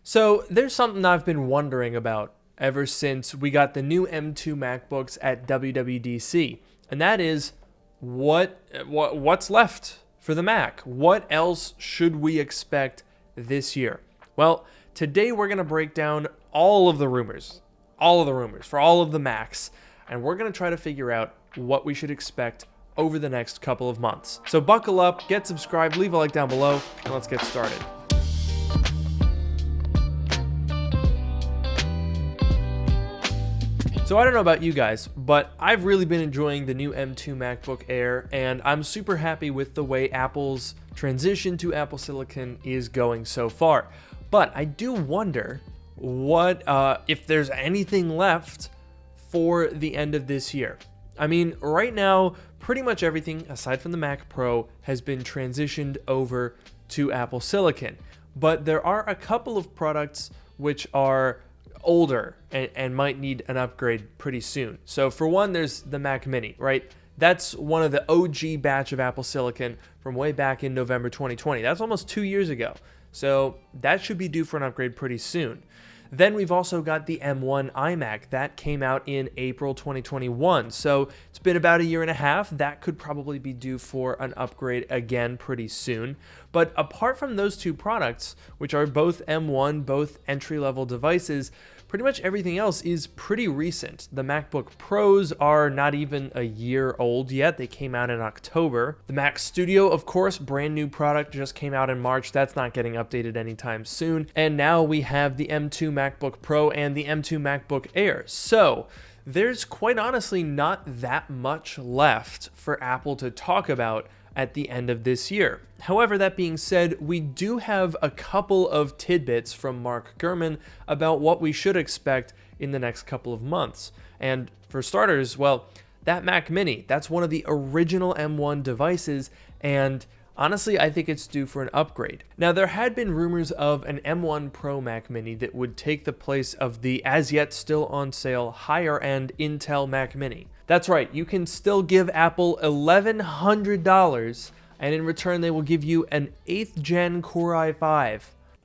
So there's something I've been wondering about ever since we got the new M2 MacBooks at WWDC, and that is what's left for the Mac? What else should we expect this year? Well, today we're going to break down all of the rumors for all of the Macs, and we're going to try to figure out what we should expect over the next couple of months. So buckle up, get subscribed, leave a like down below, and let's get started. So I don't know about you guys, but I've really been enjoying the new M2 MacBook Air, and I'm super happy with the way Apple's transition to Apple Silicon is going so far. But I do wonder if there's anything left for the end of this year. I mean, right now, pretty much everything, aside from the Mac Pro, has been transitioned over to Apple Silicon. But there are a couple of products which are older and might need an upgrade pretty soon. So for one, there's the Mac Mini, right? That's one of the OG batch of Apple Silicon from way back in November 2020. That's almost 2 years ago. So that should be due for an upgrade pretty soon. Then we've also got the M1 iMac that came out in April 2021. So it's been about a year and a half. That could probably be due for an upgrade again pretty soon. But apart from those two products, which are both M1, both entry-level devices, pretty much everything else is pretty recent. The MacBook Pros are not even a year old yet. They came out in October. The Mac Studio, of course, brand new product, just came out in March. That's not getting updated anytime soon. And now we have the M2 MacBook Pro and the M2 MacBook Air. So there's quite honestly not that much left for Apple to talk about at the end of this year. However, that being said, we do have a couple of tidbits from Mark Gurman about what we should expect in the next couple of months. And for starters, well, that Mac Mini, that's one of the original M1 devices, and honestly, I think it's due for an upgrade. Now, there had been rumors of an M1 Pro Mac Mini that would take the place of the as yet still on sale higher-end Intel Mac Mini. That's right, you can still give Apple $1,100, and in return they will give you an 8th gen Core i5.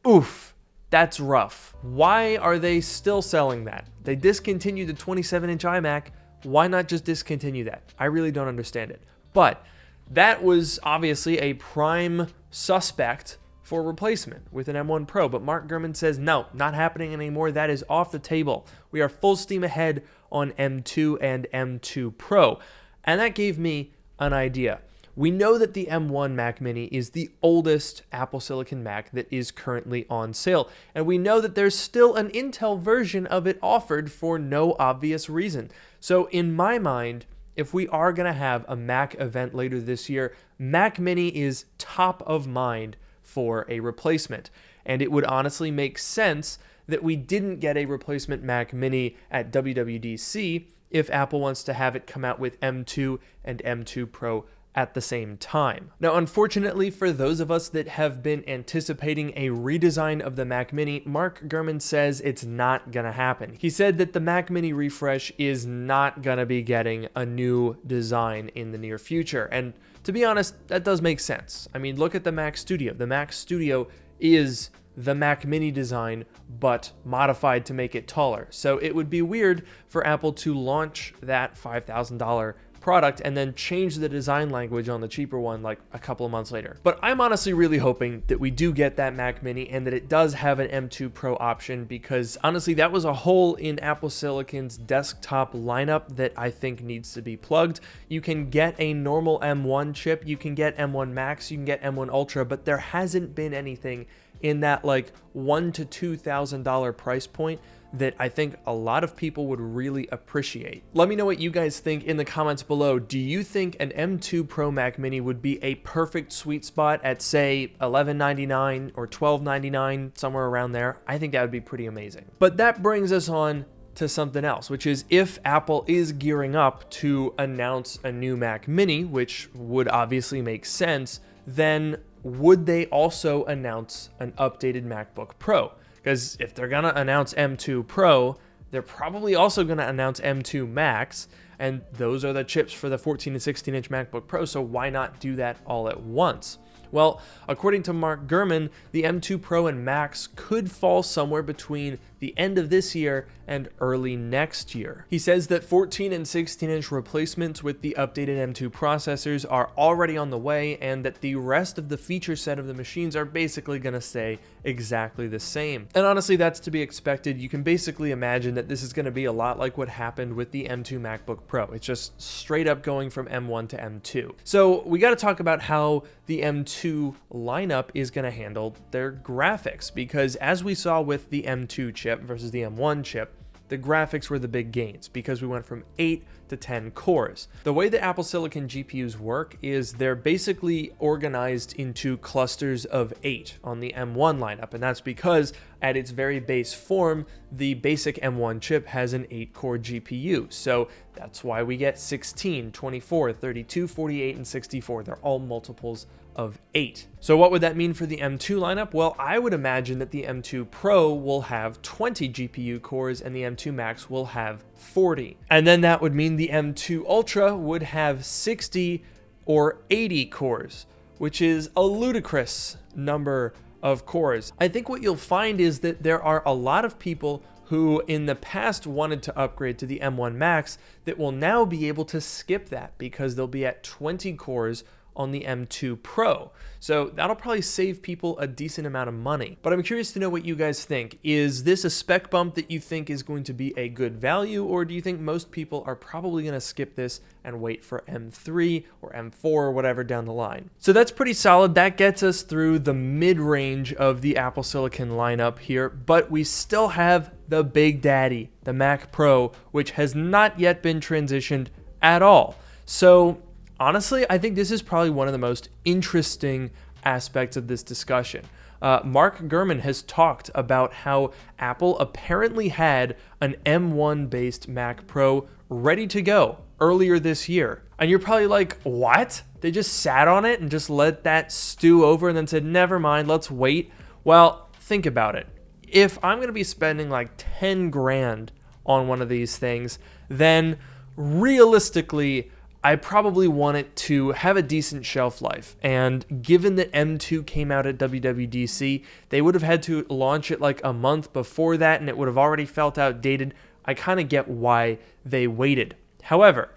Oof, that's rough. Why are they still selling that? They discontinued the 27-inch iMac. Why not just discontinue that? I really don't understand it. But that was obviously a prime suspect for replacement with an M1 Pro, but Mark Gurman says, no, not happening anymore. That is off the table. We are full steam ahead on M2 and M2 Pro. And that gave me an idea. We know that the M1 Mac Mini is the oldest Apple Silicon Mac that is currently on sale. And we know that there's still an Intel version of it offered for no obvious reason. So in my mind, if we are going to have a Mac event later this year, Mac Mini is top of mind for a replacement. And it would honestly make sense that we didn't get a replacement Mac Mini at WWDC if Apple wants to have it come out with M2 and M2 Pro at the same time. Now, unfortunately, for those of us that have been anticipating a redesign of the Mac Mini, Mark Gurman says it's not gonna happen. He said that the Mac Mini refresh is not gonna be getting a new design in the near future. And to be honest, that does make sense. I mean, look at the Mac Studio. The Mac Studio is the Mac Mini design, but modified to make it taller. So it would be weird for Apple to launch that $5,000 product and then change the design language on the cheaper one like a couple of months later. But I'm honestly really hoping that we do get that Mac Mini and that it does have an M2 Pro option, because honestly that was a hole in Apple Silicon's desktop lineup that I think needs to be plugged. You can get a normal M1 chip, you can get M1 Max, you can get M1 Ultra, but there hasn't been anything in that like $1,000 to $2,000 price point that I think a lot of people would really appreciate. Let me know what you guys think in the comments below. Do you think an M2 Pro Mac Mini would be a perfect sweet spot at, say, $1199 or $1299, somewhere around there? I think that would be pretty amazing. But that brings us on to something else, which is if Apple is gearing up to announce a new Mac Mini, which would obviously make sense, then would they also announce an updated MacBook Pro? Because if they're gonna announce M2 Pro, they're probably also gonna announce M2 Max, and those are the chips for the 14 and 16 inch MacBook Pro, so why not do that all at once? Well, according to Mark Gurman, the M2 Pro and Max could fall somewhere between the end of this year and early next year. He says that 14 and 16-inch replacements with the updated M2 processors are already on the way, and that the rest of the feature set of the machines are basically going to stay exactly the same. And honestly, that's to be expected. You can basically imagine that this is going to be a lot like what happened with the M2 MacBook Pro. It's just straight up going from M1 to M2. So we got to talk about how the M2 lineup is going to handle their graphics, because as we saw with the M2 chip versus the M1 chip, the graphics were the big gains because we went from 8 to 10 cores. The way the Apple Silicon GPUs work is they're basically organized into clusters of 8 on the M1 lineup, and that's because at its very base form, the basic M1 chip has an 8-core GPU. So that's why we get 16, 24, 32, 48, and 64. They're all multiples of 8. So what would that mean for the M2 lineup? Well, I would imagine that the M2 Pro will have 20 GPU cores and the M2 Max will have 40. And then that would mean the M2 Ultra would have 60 or 80 cores, which is a ludicrous number of cores. I think what you'll find is that there are a lot of people who in the past wanted to upgrade to the M1 Max that will now be able to skip that because they'll be at 20 cores on the M2 Pro. So that'll probably save people a decent amount of money. But I'm curious to know what you guys think. Is this a spec bump that you think is going to be a good value, or do you think most people are probably going to skip this and wait for M3 or M4 or whatever down the line? So that's pretty solid. That gets us through the mid-range of the Apple Silicon lineup here, but we still have the big daddy, the Mac Pro, which has not yet been transitioned at all. So honestly, I think this is probably one of the most interesting aspects of this discussion. Mark Gurman has talked about how Apple apparently had an M1 based Mac Pro ready to go earlier this year. And you're probably like, what? They just sat on it and just let that stew over and then said, never mind, let's wait. Well, think about it. If I'm going to be spending like 10 grand on one of these things, then realistically, I probably want it to have a decent shelf life. And given that M2 came out at WWDC, they would have had to launch it like a month before that, and it would have already felt outdated. I kind of get why they waited. However,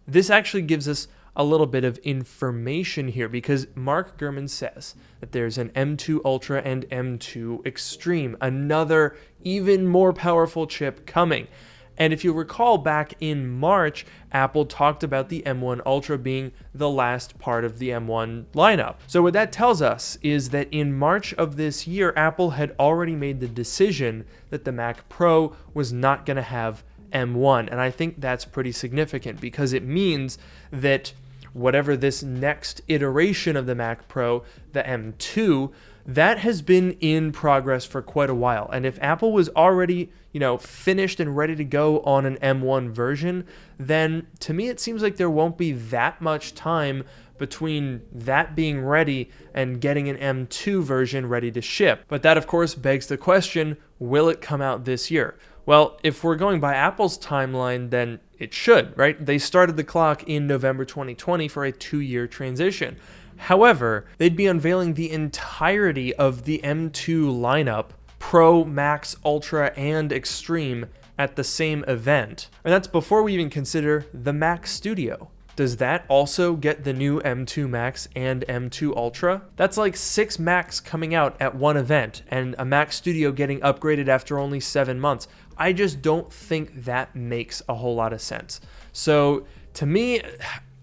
this actually gives us a little bit of information here, because Mark Gurman says that there's an M2 Ultra and M2 Extreme, another even more powerful chip coming. And if you recall, back in March, Apple talked about the M1 Ultra being the last part of the M1 lineup. So what that tells us is that in March of this year, Apple had already made the decision that the Mac Pro was not going to have M1. And I think that's pretty significant, because it means that whatever this next iteration of the Mac Pro, the M2, that has been in progress for quite a while. And if Apple was already, finished and ready to go on an M1 version, then to me it seems like there won't be that much time between that being ready and getting an M2 version ready to ship. But that, of course, begs the question, will it come out this year? Well, if we're going by Apple's timeline, then it should, right? They started the clock in November 2020 for a 2-year transition. However, they'd be unveiling the entirety of the M2 lineup, Pro, Max, Ultra, and Extreme, at the same event. And that's before we even consider the Mac Studio. Does that also get the new M2 Max and M2 Ultra? That's like 6 Macs coming out at one event, and a Mac Studio getting upgraded after only 7 months. I just don't think that makes a whole lot of sense. So to me,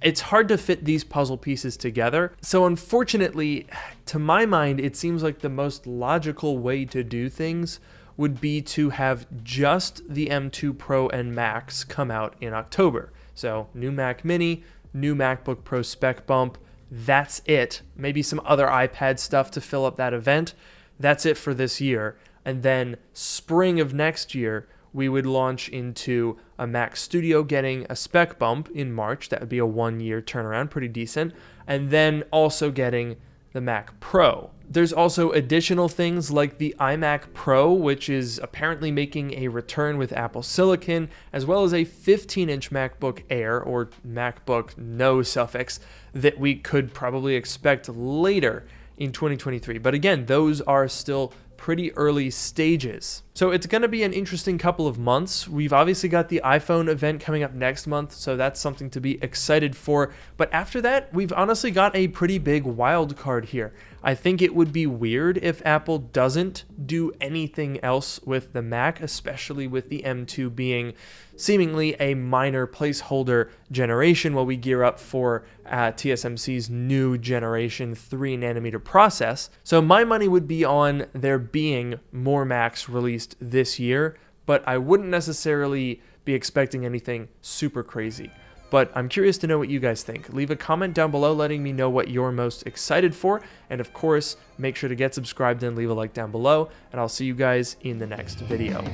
it's hard to fit these puzzle pieces together. So unfortunately, to my mind, it seems like the most logical way to do things would be to have just the M2 Pro and Max come out in October. So new Mac Mini, new MacBook Pro spec bump, that's it. Maybe some other iPad stuff to fill up that event. That's it for this year. And then spring of next year, we would launch into a Mac Studio getting a spec bump in March. That would be a 1-year turnaround, pretty decent. And then also getting the Mac Pro. There's also additional things like the iMac Pro, which is apparently making a return with Apple Silicon, as well as a 15-inch MacBook Air, or MacBook no suffix, that we could probably expect later in 2023. But again, those are still pretty early stages. So it's going to be an interesting couple of months. We've obviously got the iPhone event coming up next month, so that's something to be excited for. But after that, we've honestly got a pretty big wild card here. I think it would be weird if Apple doesn't do anything else with the Mac, especially with the M2 being seemingly a minor placeholder generation while we gear up for TSMC's new generation 3nm process. So my money would be on there being more Macs released this year, but I wouldn't necessarily be expecting anything super crazy. But I'm curious to know what you guys think. Leave a comment down below letting me know what you're most excited for. And of course, make sure to get subscribed and leave a like down below. And I'll see you guys in the next video.